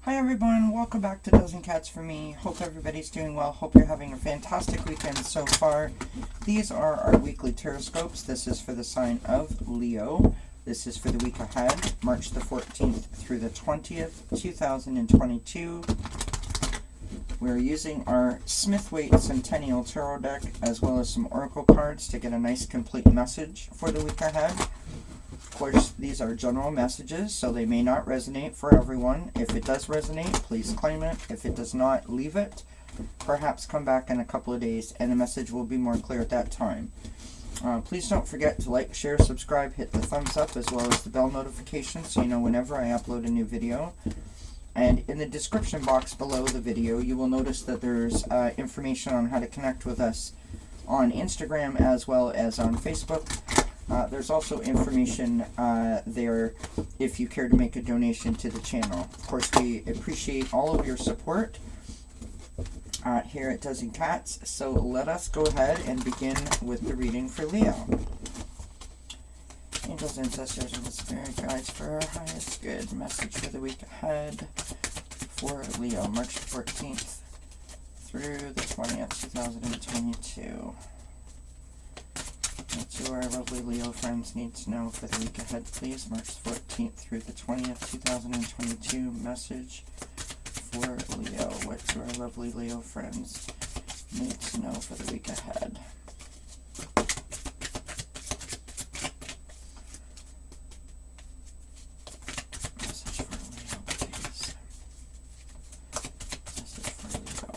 Hi everyone, welcome back to dzncats for me. Hope everybody's doing well. Hope you're having a fantastic weekend so far. These are our weekly Tarotscopes. This is for the sign of Leo. This is for the week ahead, March the 14th through the 20th, 2022. We're using our Smith-Waite Centennial Tarot deck as well as some Oracle cards to get a nice complete message for the week ahead. Of course, these are general messages, so they may not resonate for everyone. If it does resonate, please claim it. If it does not, leave it. Perhaps come back in a couple of days and the message will be more clear at that time. Please don't forget to like, share, subscribe, hit the thumbs up as well as the bell notification so you know whenever I upload a new video. And in the description box below the video, you will notice that there's information on how to connect with us on Instagram as well as on Facebook. There's also information there if you care to make a donation to the channel. Of course, we appreciate all of your support here at dzncats. So let us go ahead and begin with the reading for Leo. Angels, ancestors, and the spirit guides for our highest good message for the week ahead for Leo, March 14th through the 20th, 2022. What do our lovely Leo friends need to know for the week ahead, please? March 14th through the 20th, 2022. Message for Leo. What do our lovely Leo friends need to know for the week ahead? Message for Leo, please. Message for Leo.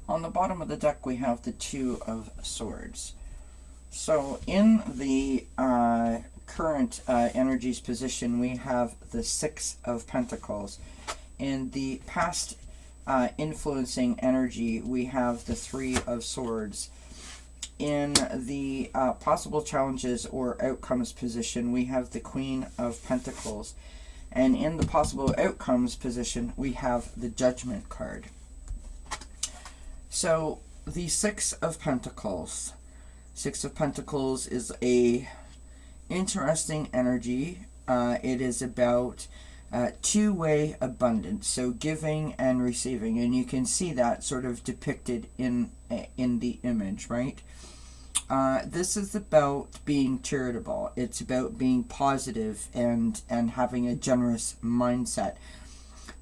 On the bottom of the deck, we have the Two of Swords. So in the current energies position, we have the Six of Pentacles. In the past influencing energy, we have the Three of Swords. In the possible challenges or outcomes position, we have the Queen of Pentacles. And in the possible outcomes position, we have the Judgment card. So the Six of Pentacles. Six of Pentacles is a interesting energy. It is about two-way abundance, so giving and receiving, and you can see that sort of depicted in the image, right? This is about being charitable. It's about being positive and having a generous mindset.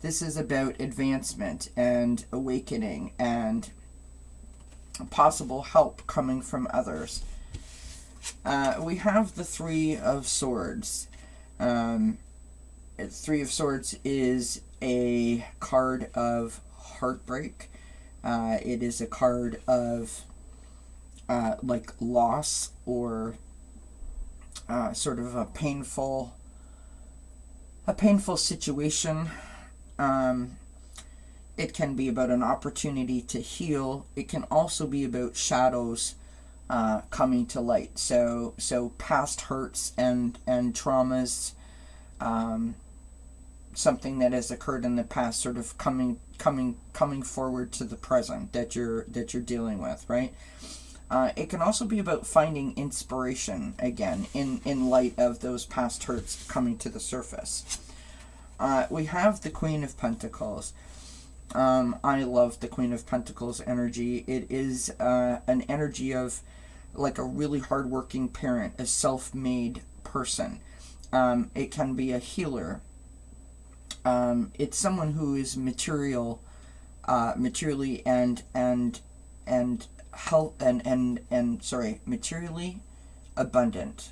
This is about advancement and awakening and possible help coming from others. We have the Three of Swords. Three of Swords is a card of heartbreak. It is a card of like loss or sort of a painful situation. It can be about an opportunity to heal. It can also be about shadows coming to light. So past hurts and traumas, something that has occurred in the past, sort of coming forward to the present that you're dealing with, right? It can also be about finding inspiration again in light of those past hurts coming to the surface. We have the Queen of Pentacles. I love the Queen of Pentacles energy. It is an energy of like a really hardworking parent, a self-made person. It can be a healer. It's someone who is materially materially abundant,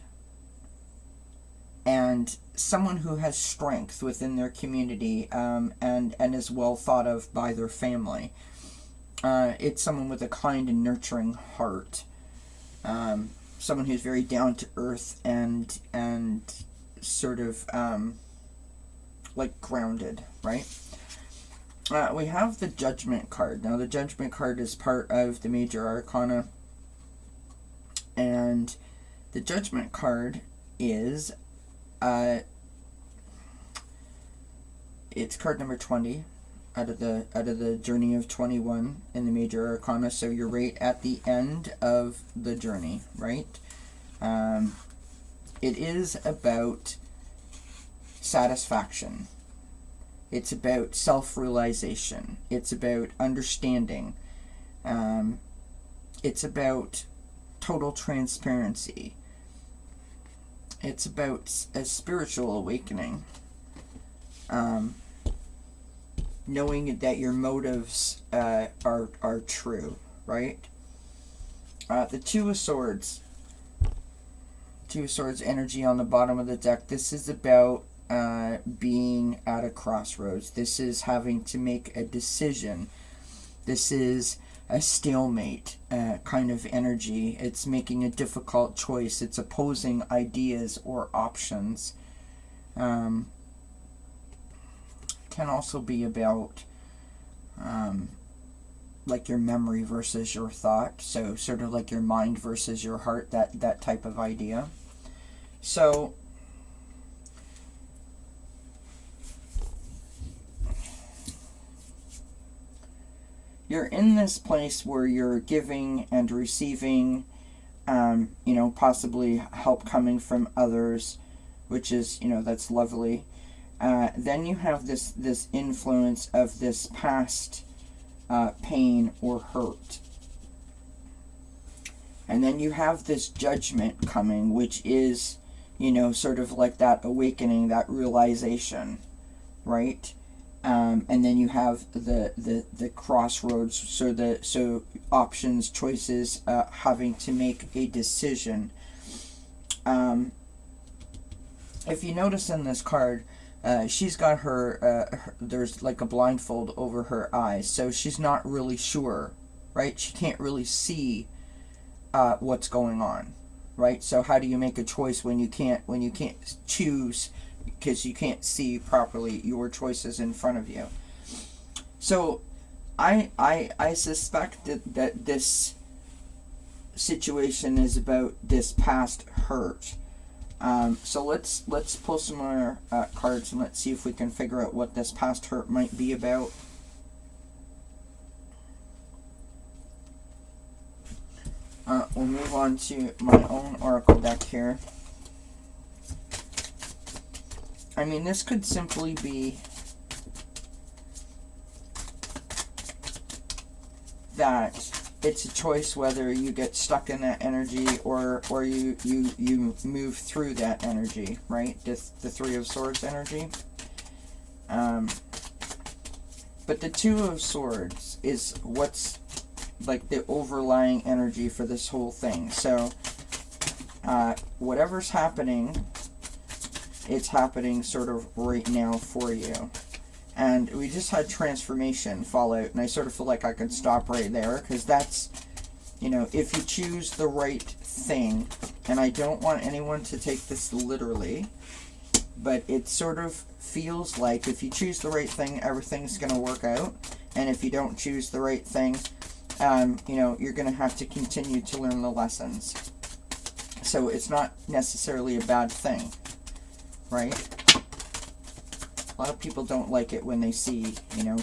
and someone who has strength within their community, and is well thought of by their family. It's someone with a kind and nurturing heart, someone who's very down to earth and sort of like grounded, right? We have the Judgment card. Now the Judgment card is part of the Major Arcana, and the Judgment card is, it's card number 20 out of the journey of 21 in the major arcana. So you're right at the end of the journey, right? It is about satisfaction. It's about self-realization. It's about understanding. It's about total transparency. It's about a spiritual awakening. Knowing that your motives are true, right? The Two of Swords. Two of Swords energy on the bottom of the deck. This is about being at a crossroads. This is having to make a decision. This is a stalemate kind of energy. It's making a difficult choice. It's opposing ideas or options. Can also be about like your memory versus your thought. So sort of like your mind versus your heart, that type of idea. So you're in this place where you're giving and receiving, possibly help coming from others, which is, that's lovely. Then you have this influence of this past pain or hurt. And then you have this judgment coming, which is, sort of like that awakening, that realization, right? And then you have the crossroads, so options, choices, having to make a decision. If you notice in this card, she's got there's like a blindfold over her eyes, so she's not really sure, right? She can't really see what's going on, right? So how do you make a choice when you can't choose, because you can't see properly your choices in front of you? So I suspect that this situation is about this past hurt. So let's pull some more cards and let's see if we can figure out what this past hurt might be about. We'll move on to my own oracle deck here. I mean, this could simply be that it's a choice whether you get stuck in that energy or you move through that energy, right? The Three of Swords energy. But the Two of Swords is what's like the overlying energy for this whole thing. So whatever's happening, it's happening sort of right now for you. And we just had transformation fallout, and I sort of feel like I could stop right there, because that's, if you choose the right thing, and I don't want anyone to take this literally, but it sort of feels like if you choose the right thing, everything's going to work out, and if you don't choose the right thing, you're going to have to continue to learn the lessons. So it's not necessarily a bad thing, right? A lot of people don't like it when they see,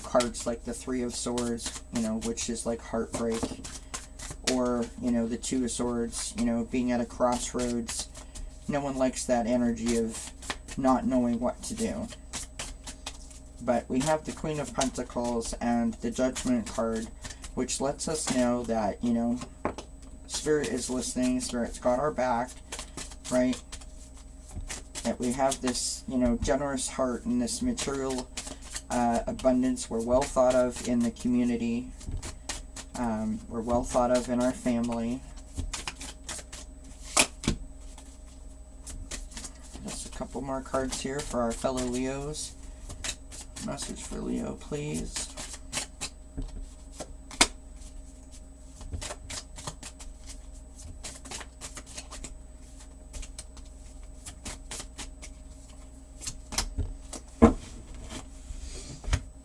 cards like the Three of Swords, which is like heartbreak, or, the Two of Swords, being at a crossroads. No one likes that energy of not knowing what to do. But we have the Queen of Pentacles and the Judgment card, which lets us know that, Spirit is listening, Spirit's got our back, right? That we have this, generous heart and this material abundance. We're well thought of in the community. We're well thought of in our family. Just a couple more cards here for our fellow Leos. Message for Leo, please.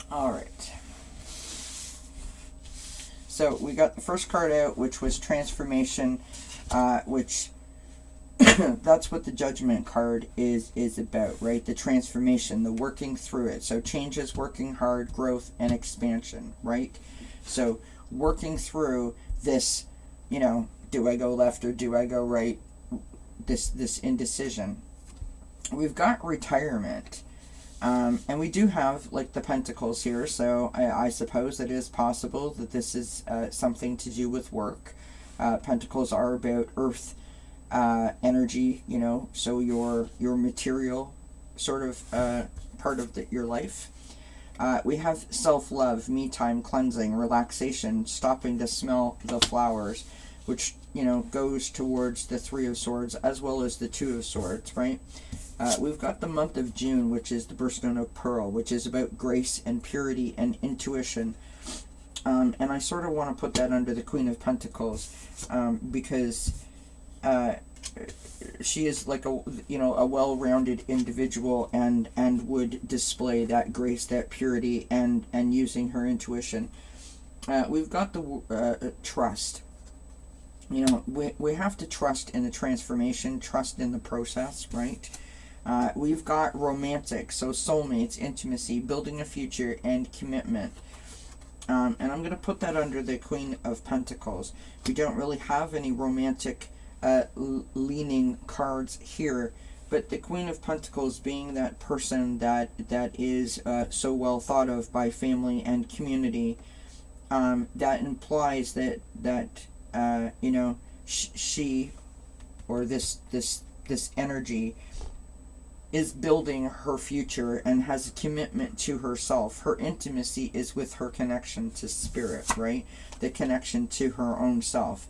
Alright. So we got the first card out, which was transformation, which that's what the Judgment card is about, right? The transformation, the working through it. So changes, working hard, growth, and expansion, right? So working through this, you know, do I go left or do I go right? This indecision. We've got retirement. And we do have, like, the Pentacles here, so I suppose it is possible that this is something to do with work. Pentacles are about earth energy, you know, so your material sort of part of your life. We have self-love, me time, cleansing, relaxation, stopping to smell the flowers, which, you know, goes towards the Three of Swords as well as the Two of Swords, right? We've got the month of June, which is the birthstone of Pearl, which is about grace and purity and intuition. And I sort of want to put that under the Queen of Pentacles, because she is like a, you know, a well-rounded individual, and would display that grace, that purity, and using her intuition. We've got the trust. You know, we have to trust in the transformation, trust in the process, right? We've got romantic, so soulmates, intimacy, building a future, and commitment. And I'm going to put that under the Queen of Pentacles. We don't really have any romantic leaning cards here, but the Queen of Pentacles being that person that is so well thought of by family and community, that implies that you know, she, or this energy, is building her future and has a commitment to herself. Her intimacy is with her connection to spirit, right? The connection to her own self.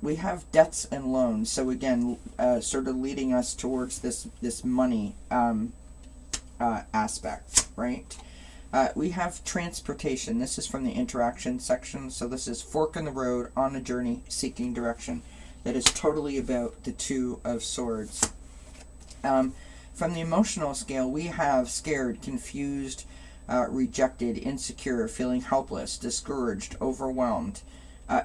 We have debts and loans, so again, sort of leading us towards this money aspect, right? We have transportation. This is from the interaction section, so this is fork in the road, on a journey, seeking direction. That is totally about the Two of Swords. From the emotional scale, we have scared, confused, rejected, insecure, feeling helpless, discouraged, overwhelmed,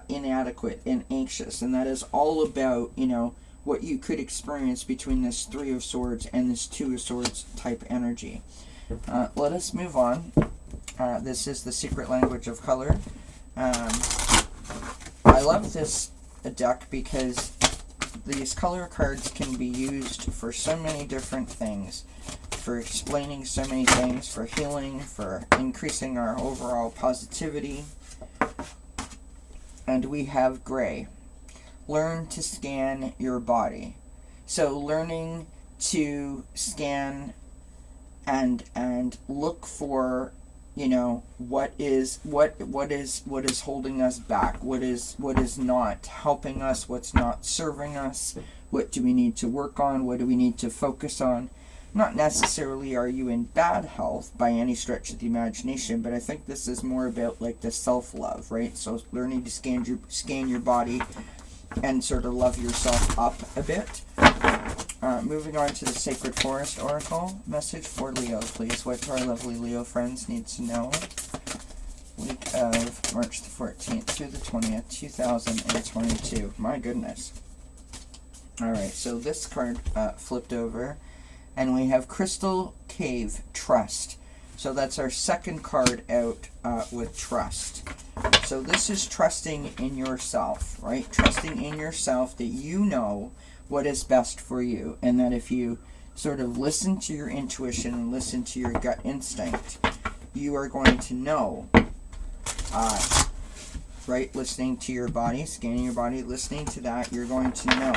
inadequate, and anxious. And that is all about, you know, what you could experience between this Three of Swords and this Two of Swords type energy. Let us move on. This is the Secret Language of Color. I love this deck because these color cards can be used for so many different things, for explaining so many things, for healing, for increasing our overall positivity. And we have gray. Learn to scan your body. So learning to scan and look for, you know, what is holding us back, what is not helping us, what's not serving us, what do we need to work on, what do we need to focus on. Not necessarily are you in bad health by any stretch of the imagination, but I think this is more about like the self-love, right? So learning to scan your body and sort of love yourself up a bit. Moving on to the Sacred Forest Oracle. Message for Leo, please. What do our lovely Leo friends need to know? Week of March the 14th through the 20th, 2022. My goodness. Alright, so this card flipped over, and we have Crystal Cave, Trust. So that's our second card out with trust. So this is trusting in yourself, right? Trusting in yourself that you know what is best for you, and that if you sort of listen to your intuition and listen to your gut instinct, you are going to know, right? Listening to your body, scanning your body, listening to that, you're going to know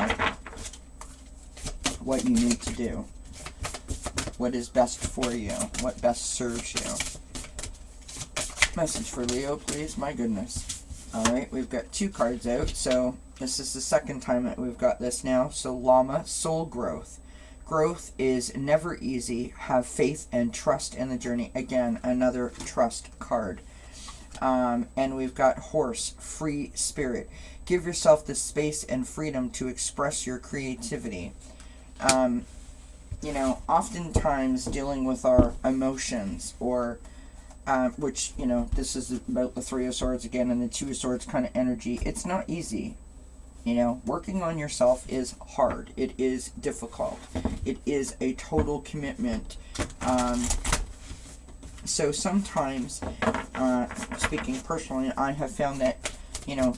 what you need to do, what is best for you, what best serves you. Message for Leo, please. My goodness. Alright, we've got two cards out, so this is the second time that we've got this now. So Llama, Soul Growth. Growth is never easy. Have faith and trust in the journey. Again, another trust card. And we've got Horse, Free Spirit. Give yourself the space and freedom to express your creativity. You know, oftentimes dealing with our emotions, or which, you know, this is about the Three of Swords again and the Two of Swords kind of energy. It's not easy. You know, working on yourself is hard. It is difficult. It is a total commitment. So sometimes, speaking personally, I have found that, you know,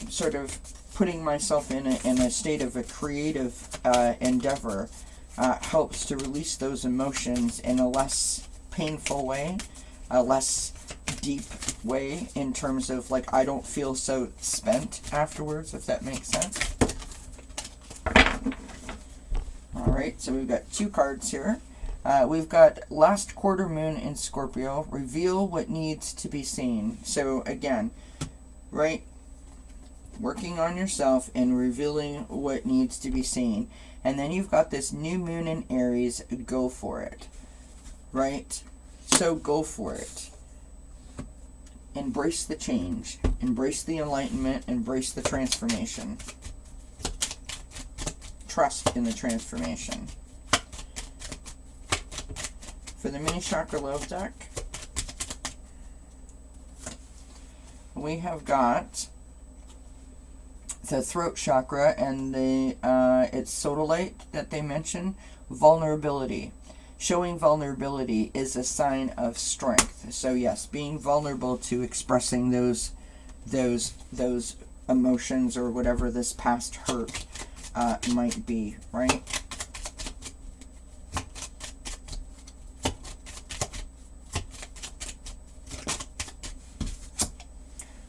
sort of putting myself in a state of a creative endeavor helps to release those emotions in a less painful way, a less deep way, in terms of, like, I don't feel so spent afterwards, if that makes sense. Alright, so we've got 2 cards here. We've got last quarter moon in Scorpio, reveal what needs to be seen. So again, right, working on yourself and revealing what needs to be seen. And then you've got this new moon in Aries, go for it. Right? So go for it. Embrace the change. Embrace the enlightenment. Embrace the transformation. Trust in the transformation. For the mini chakra love deck, we have got the throat chakra and the it's sodalite that they mention. Vulnerability. Showing vulnerability is a sign of strength. So yes, being vulnerable to expressing those emotions or whatever this past hurt might be, right?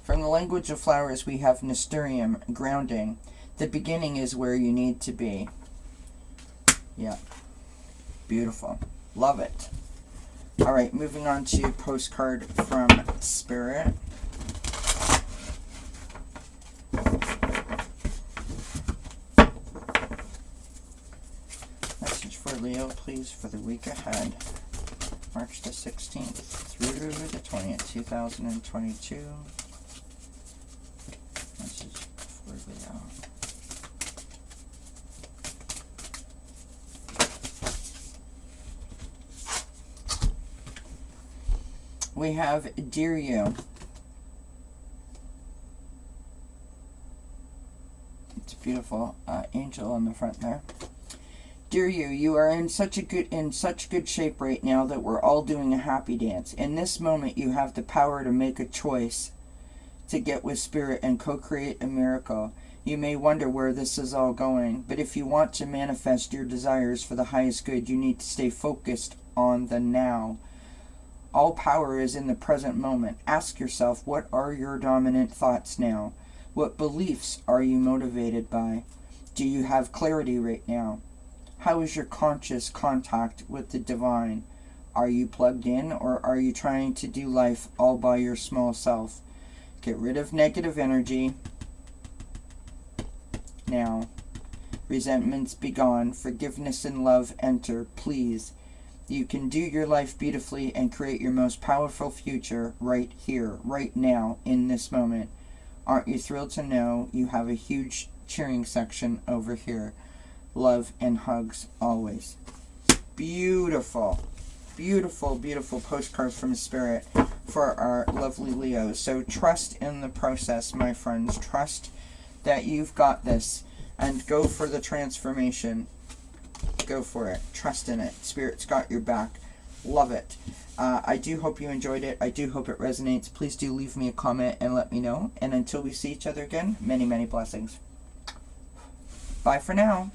From the language of flowers, we have Nestorium, grounding. The beginning is where you need to be. Yeah. Beautiful. Love it. Alright, moving on to postcard from Spirit. Message for Leo, please, for the week ahead. March the 16th through the 20th, 2022. Message for Leo. We have Dear You. It's a beautiful angel on the front there. Dear You, you are in such good shape right now that we're all doing a happy dance. In this moment, you have the power to make a choice to get with Spirit and co-create a miracle. You may wonder where this is all going, but if you want to manifest your desires for the highest good, you need to stay focused on the now. All power is in the present moment. Ask yourself, what are your dominant thoughts now? What beliefs are you motivated by? Do you have clarity right now? How is your conscious contact with the divine? Are you plugged in, or are you trying to do life all by your small self? Get rid of negative energy now. Resentments be gone. Forgiveness and love enter, please. You can do your life beautifully and create your most powerful future right here, right now, in this moment. Aren't you thrilled to know you have a huge cheering section over here? Love and hugs always. Beautiful. Beautiful, beautiful postcards from Spirit for our lovely Leos. So trust in the process, my friends. Trust that you've got this. And go for the transformation. Go for it. Trust in it. Spirit's got your back. Love it. I do hope you enjoyed it. I do hope it resonates. Please do leave me a comment and let me know. And until we see each other again, many, many blessings. Bye for now.